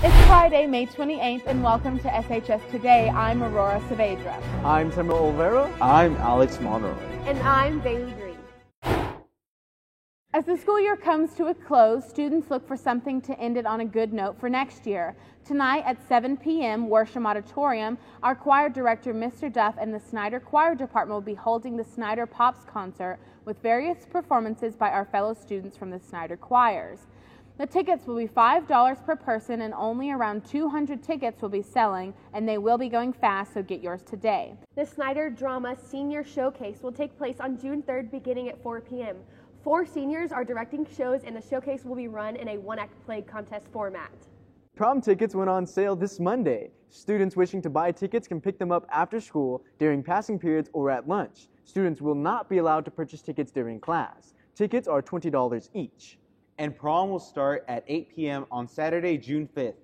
It's Friday, May 28th, and welcome to SHS Today. I'm Aurora Saavedra. I'm Timo Olvera. I'm Alex Monroe. And I'm Bailey Green. As the school year comes to a close, students look for something to end it on a good note for next year. Tonight at 7 p.m., Worsham Auditorium, our choir director, Mr. Duff, and the Snyder Choir Department will be holding the Snyder Pops concert with various performances by our fellow students from the Snyder choirs. The tickets will be $5 per person, and only around 200 tickets will be selling, and they will be going fast, so get yours today. The Snyder Drama Senior Showcase will take place on June 3rd beginning at 4 p.m. 4 seniors are directing shows, and the showcase will be run in a one-act play contest format. Prom tickets went on sale this Monday. Students wishing to buy tickets can pick them up after school, during passing periods, or at lunch. Students will not be allowed to purchase tickets during class. Tickets are $20 each. And prom will start at 8 p.m. on Saturday, June 5th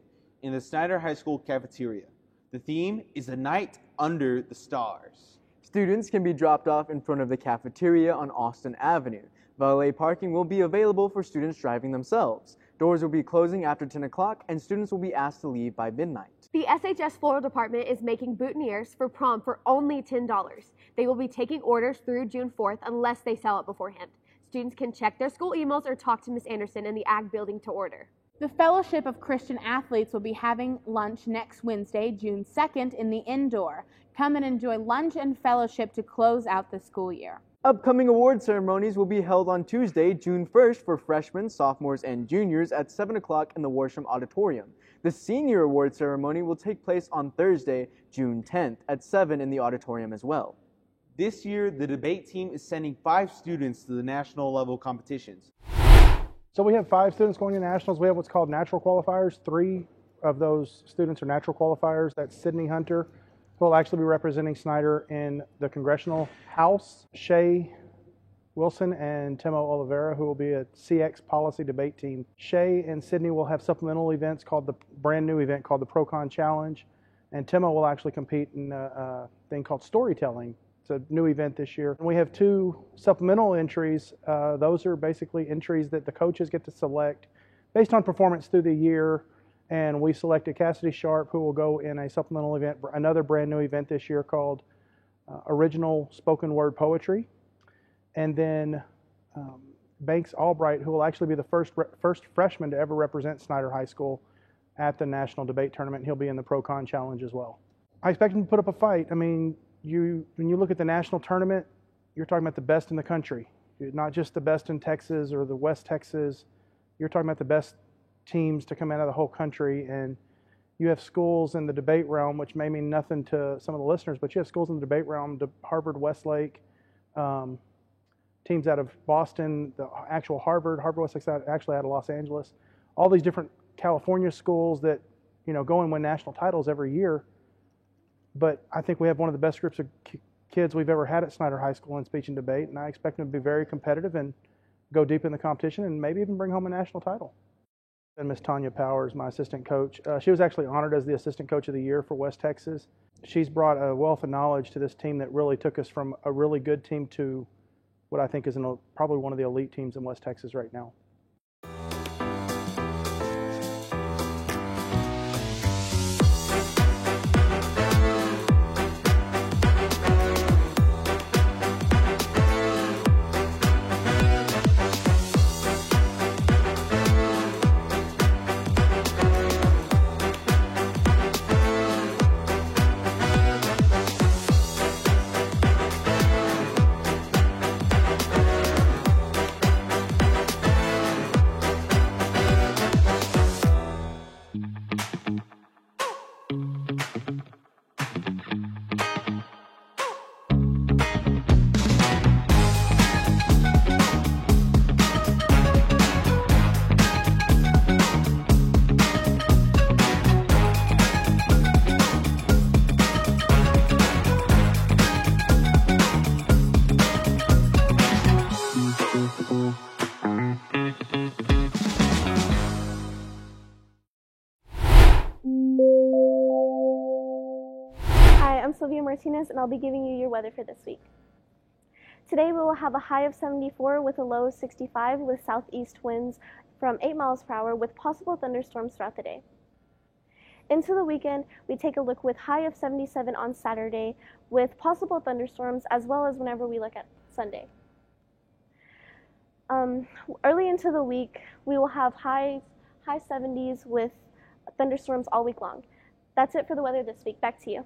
in the Snyder High School cafeteria. The theme is A Night Under the Stars. Students can be dropped off in front of the cafeteria on Austin Avenue. Valet parking will be available for students driving themselves. Doors will be closing after 10 o'clock, and students will be asked to leave by midnight. The SHS Floral Department is making boutonnieres for prom for only $10. They will be taking orders through June 4th unless they sell it beforehand. Students can check their school emails or talk to Ms. Anderson in the Ag building to order. The Fellowship of Christian Athletes will be having lunch next Wednesday, June 2nd, in the indoor. Come and enjoy lunch and fellowship to close out the school year. Upcoming award ceremonies will be held on Tuesday, June 1st for freshmen, sophomores, and juniors at 7 o'clock in the Worsham Auditorium. The senior award ceremony will take place on Thursday, June 10th at 7 in the auditorium as well. This year, the debate team is sending 5 students to the national level competitions. So we have 5 students going to nationals. We have what's called natural qualifiers. 3 of those students are natural qualifiers. That's Sydney Hunter, who will actually be representing Snyder in the Congressional House, Shay Wilson and Timo Olivera, who will be a CX policy debate team. Shay and Sydney will have supplemental events called the brand new event called the ProCon Challenge, and Timo will actually compete in a thing called storytelling. It's a new event this year. And we have 2 supplemental entries. Those are basically entries that the coaches get to select based on performance through the year. And we selected Cassidy Sharp, who will go in a supplemental event, another brand new event this year called Original Spoken Word Poetry. And then Banks Albright, who will actually be the first freshman to ever represent Snyder High School at the National Debate Tournament. He'll be in the ProCon Challenge as well. I expect him to put up a fight. I mean, when you look at the national tournament, you're talking about the best in the country. Not just the best in Texas or the West Texas. You're talking about the best teams to come out of the whole country, and you have schools in the debate realm, which may mean nothing to some of the listeners, but you have schools in the debate realm, Harvard, Westlake, teams out of Boston, the actual Harvard Westlake actually out of Los Angeles, all these different California schools that go and win national titles every year. But I think we have one of the best groups of kids we've ever had at Snyder High School in speech and debate, and I expect them to be very competitive and go deep in the competition and maybe even bring home a national title. And Miss Tanya Powers, my assistant coach, she was actually honored as the assistant coach of the year for West Texas. She's brought a wealth of knowledge to this team that really took us from a really good team to what I think is probably one of the elite teams in West Texas right now. I'm Sylvia Martinez, and I'll be giving you your weather for this week. Today we will have a high of 74 with a low of 65 with southeast winds from 8 miles per hour with possible thunderstorms throughout the day. Into the weekend, we take a look with high of 77 on Saturday with possible thunderstorms, as well as whenever we look at Sunday. Early into the week, we will have high 70s with thunderstorms all week long. That's it for the weather this week. Back to you.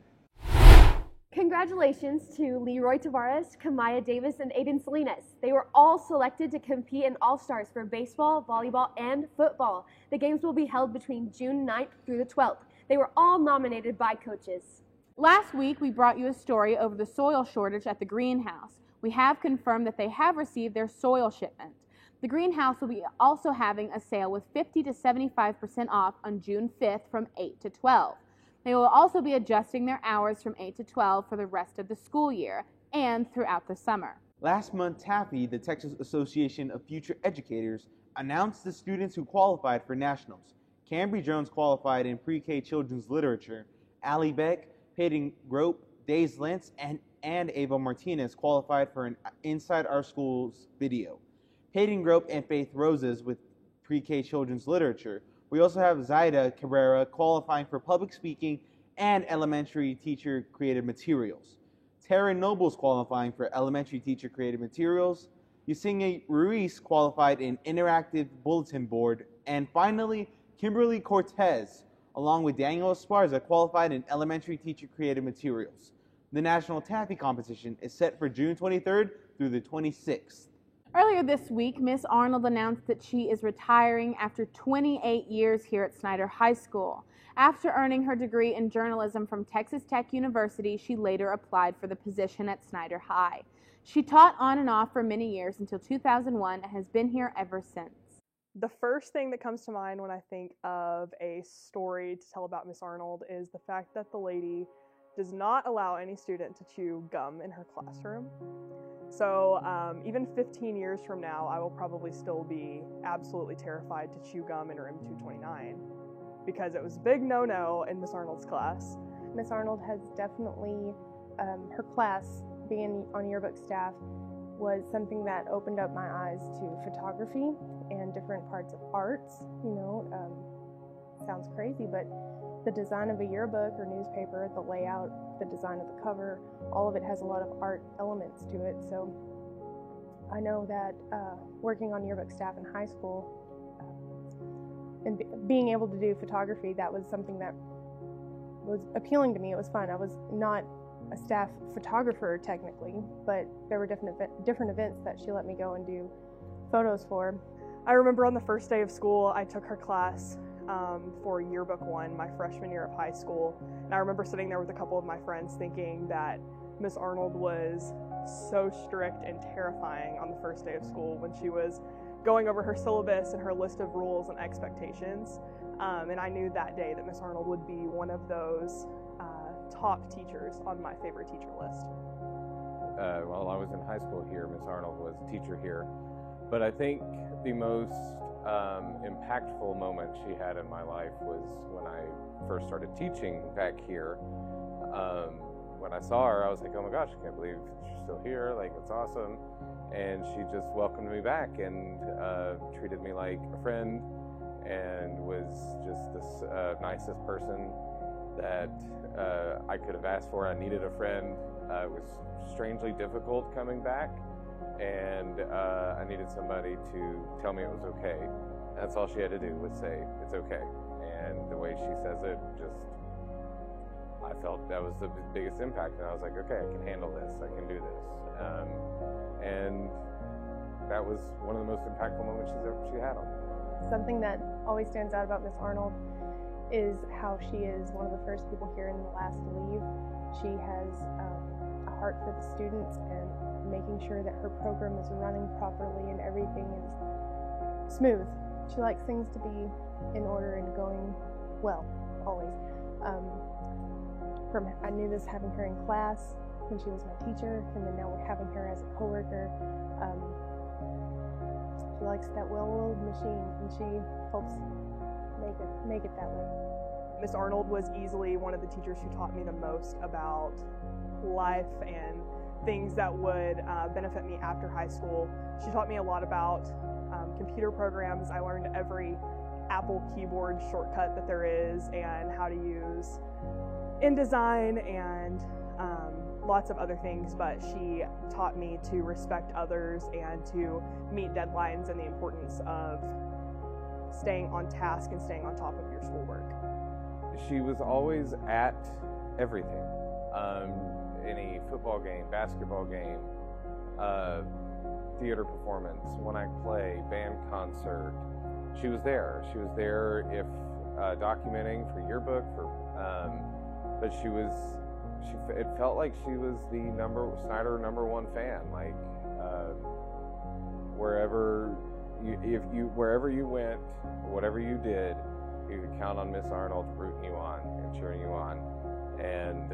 Congratulations to Leroy Tavares, Kamaya Davis, and Aiden Salinas. They were all selected to compete in All-Stars for baseball, volleyball, and football. The games will be held between June 9th through the 12th. They were all nominated by coaches. Last week, we brought you a story over the soil shortage at the greenhouse. We have confirmed that they have received their soil shipment. The greenhouse will be also having a sale with 50 to 75% off on June 5th from 8 to 12. They will also be adjusting their hours from 8 to 12 for the rest of the school year and throughout the summer. Last month, TAFE, the Texas Association of Future Educators, announced the students who qualified for nationals. Cambry Jones qualified in pre-K children's literature. Allie Beck, Peyton Grope, Days Lentz, and Ava Martinez qualified for an Inside Our Schools video. Peyton Grope and Faith Roses with pre-K children's literature. We also have Zaida Cabrera qualifying for public speaking and elementary teacher creative materials. Tara Nobles qualifying for elementary teacher creative materials. Yusine Ruiz qualified in interactive bulletin board. And finally, Kimberly Cortez, along with Daniel Esparza, qualified in elementary teacher creative materials. The National TAFE competition is set for June 23rd through the 26th. Earlier this week, Miss Arnold announced that she is retiring after 28 years here at Snyder High School. After earning her degree in journalism from Texas Tech University, she later applied for the position at Snyder High. She taught on and off for many years until 2001 and has been here ever since. The first thing that comes to mind when I think of a story to tell about Miss Arnold is the fact that the lady does not allow any student to chew gum in her classroom. So even 15 years from now, I will probably still be absolutely terrified to chew gum in room 229 because it was a big no-no in Miss Arnold's class. Miss Arnold has definitely, her class, being on yearbook staff, was something that opened up my eyes to photography and different parts of arts. Sounds crazy, but the design of a yearbook or newspaper, the layout, the design of the cover, all of it has a lot of art elements to it. So I know that working on yearbook staff in high school and being able to do photography, that was something that was appealing to me. It was fun. I was not a staff photographer technically, but there were different events that she let me go and do photos for. I remember on the first day of school, I took her class for yearbook 1, my freshman year of high school. And I remember sitting there with a couple of my friends thinking that Miss Arnold was so strict and terrifying on the first day of school when she was going over her syllabus and her list of rules and expectations. And I knew that day that Miss Arnold would be one of those top teachers on my favorite teacher list. While I was in high school here, Miss Arnold was a teacher here. But I think the most impactful moment she had in my life was when I first started teaching back here. When I saw her, I was like, oh my gosh, I can't believe she's still here, like, it's awesome. And she just welcomed me back and treated me like a friend and was just the nicest person that I could have asked for. I needed a friend. It was strangely difficult coming back, and I needed somebody to tell me it was okay. That's all she had to do was say, it's okay. And the way she says it, just, I felt that was the biggest impact. And I was like, okay, I can handle this, I can do this. And that was one of the most impactful moments she had on me. Something that always stands out about Miss Arnold is how she is one of the first people here and the last to leave. She has a heart for the students and making sure that her program is running properly and everything is smooth. She likes things to be in order and going well, always. I knew this having her in class when she was my teacher, and then now we're having her as a coworker. She likes that well-oiled machine, and she helps make it that way. Miss Arnold was easily one of the teachers who taught me the most about life and things that would benefit me after high school. She taught me a lot about computer programs. I learned every Apple keyboard shortcut that there is, and how to use InDesign and lots of other things, but she taught me to respect others and to meet deadlines and the importance of staying on task and staying on top of your schoolwork. She was always at everything. Any football game, basketball game, theater performance, one-act play, band concert. She was there. She was there if documenting for yearbook, but it felt like she was the Snyder #1 fan. Like wherever you went, whatever you did, you could count on Miss Arnold rooting you on and cheering you on, and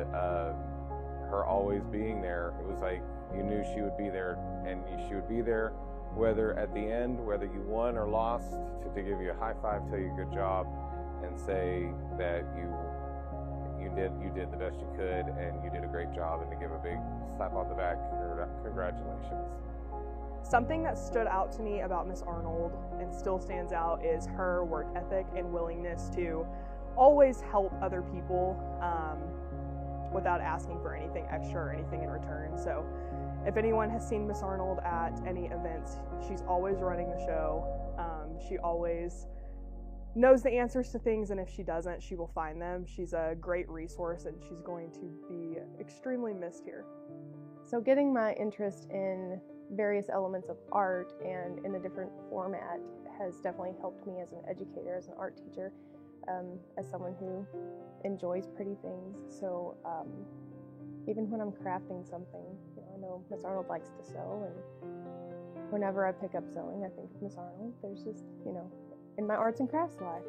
her always being there. It was like you knew she would be there, and she would be there whether at the end, whether you won or lost, to give you a high five, tell you good job, and say that you did the best you could and you did a great job, and to give a big slap on the back, congratulations. Something that stood out to me about Miss Arnold and still stands out is her work ethic and willingness to always help other people without asking for anything extra or anything in return. So if anyone has seen Miss Arnold at any events, she's always running the show. She always knows the answers to things, and if she doesn't, she will find them. She's a great resource, and she's going to be extremely missed here. So getting my interest in various elements of art and in a different format has definitely helped me as an educator, as an art teacher, as someone who enjoys pretty things. So even when I'm crafting something, I know Miss Arnold likes to sew, and whenever I pick up sewing, I think of Miss Arnold. There's just, in my arts and crafts life,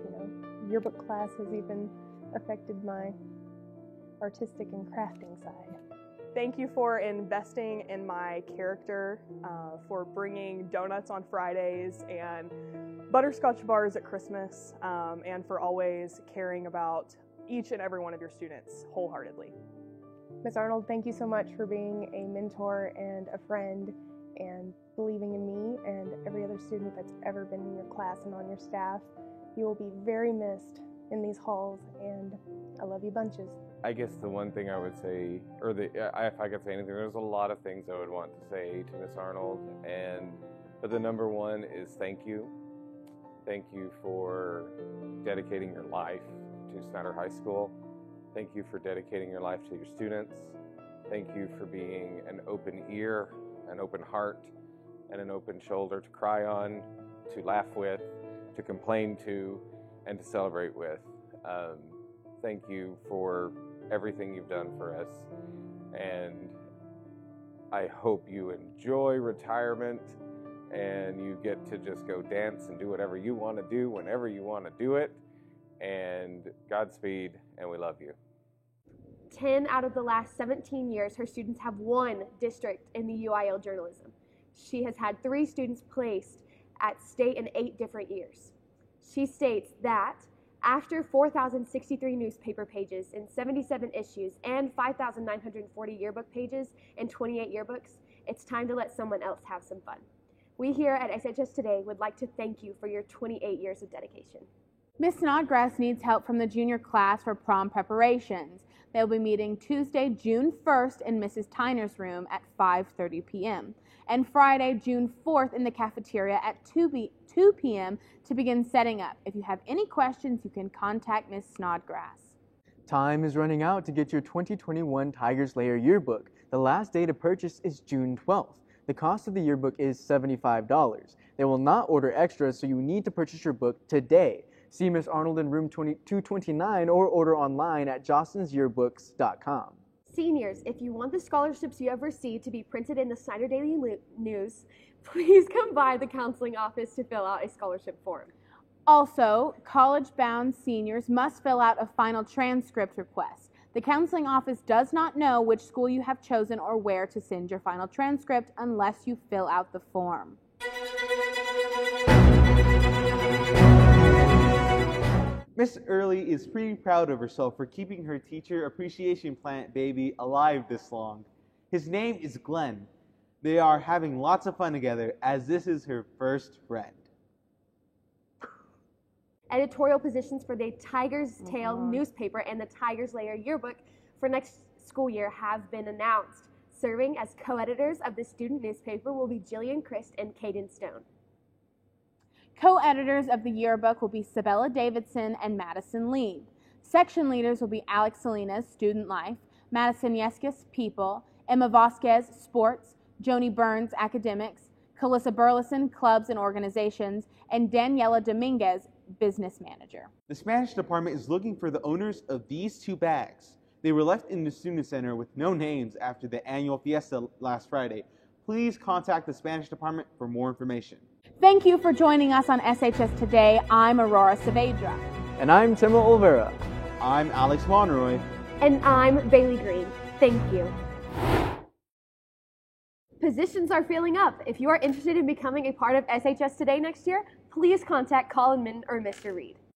yearbook class has even affected my artistic and crafting side. Thank you for investing in my character, for bringing donuts on Fridays and butterscotch bars at Christmas, and for always caring about each and every one of your students wholeheartedly. Ms. Arnold, thank you so much for being a mentor and a friend and believing in me and every other student that's ever been in your class and on your staff. You will be very missed in these halls, and I love you bunches. I guess the one thing I would say, if I could say anything, there's a lot of things I would want to say to Miss Arnold, but the number one is thank you. Thank you for dedicating your life to Snyder High School. Thank you for dedicating your life to your students. Thank you for being an open ear, an open heart, and an open shoulder to cry on, to laugh with, to complain to, and to celebrate with. Thank you for everything you've done for us, and I hope you enjoy retirement and you get to just go dance and do whatever you want to do whenever you want to do it, and Godspeed, and we love you. 10 out of the last 17 years, her students have won district in the UIL journalism. She has had 3 students placed at state in 8 different years. She states that after 4,063 newspaper pages in 77 issues and 5,940 yearbook pages in 28 yearbooks, it's time to let someone else have some fun. We here at SHS Today would like to thank you for your 28 years of dedication. Miss Snodgrass needs help from the junior class for prom preparations. They'll be meeting Tuesday, June 1st in Mrs. Tyner's room at 5:30 p.m. and Friday, June 4th in the cafeteria at 2 p.m. to begin setting up. If you have any questions, you can contact Miss Snodgrass. Time is running out to get your 2021 Tigers Layer yearbook. The last day to purchase is June 12th. The cost of the yearbook is $75. They will not order extras, so you need to purchase your book today. See Miss Arnold in room 229 or order online at jostensyearbooks.com. Seniors, if you want the scholarships you have received to be printed in the Snyder Daily News, please come by the counseling office to fill out a scholarship form. Also, college-bound seniors must fill out a final transcript request. The counseling office does not know which school you have chosen or where to send your final transcript unless you fill out the form. Miss Early is pretty proud of herself for keeping her teacher appreciation plant baby alive this long. His name is Glenn. They are having lots of fun together as this is her first friend. Editorial positions for the Tiger's Tail newspaper and the Tiger's Lair yearbook for next school year have been announced. Serving as co-editors of the student newspaper will be Jillian Christ and Caden Stone. Co-editors of the yearbook will be Sabella Davidson and Madison Lee. Section leaders will be Alex Salinas, Student Life, Madison Yeskis, People, Emma Vasquez, Sports, Joni Burns, Academics, Calissa Burleson, Clubs and Organizations, and Daniela Dominguez, Business Manager. The Spanish department is looking for the owners of these 2 bags. They were left in the Student Center with no names after the annual fiesta last Friday. Please contact the Spanish department for more information. Thank you for joining us on SHS Today. I'm Aurora Saavedra. And I'm Tim Olvera. I'm Alex Monroy. And I'm Bailey Green. Thank you. Positions are filling up. If you are interested in becoming a part of SHS Today next year, please contact Colin Minton or Mr. Reed.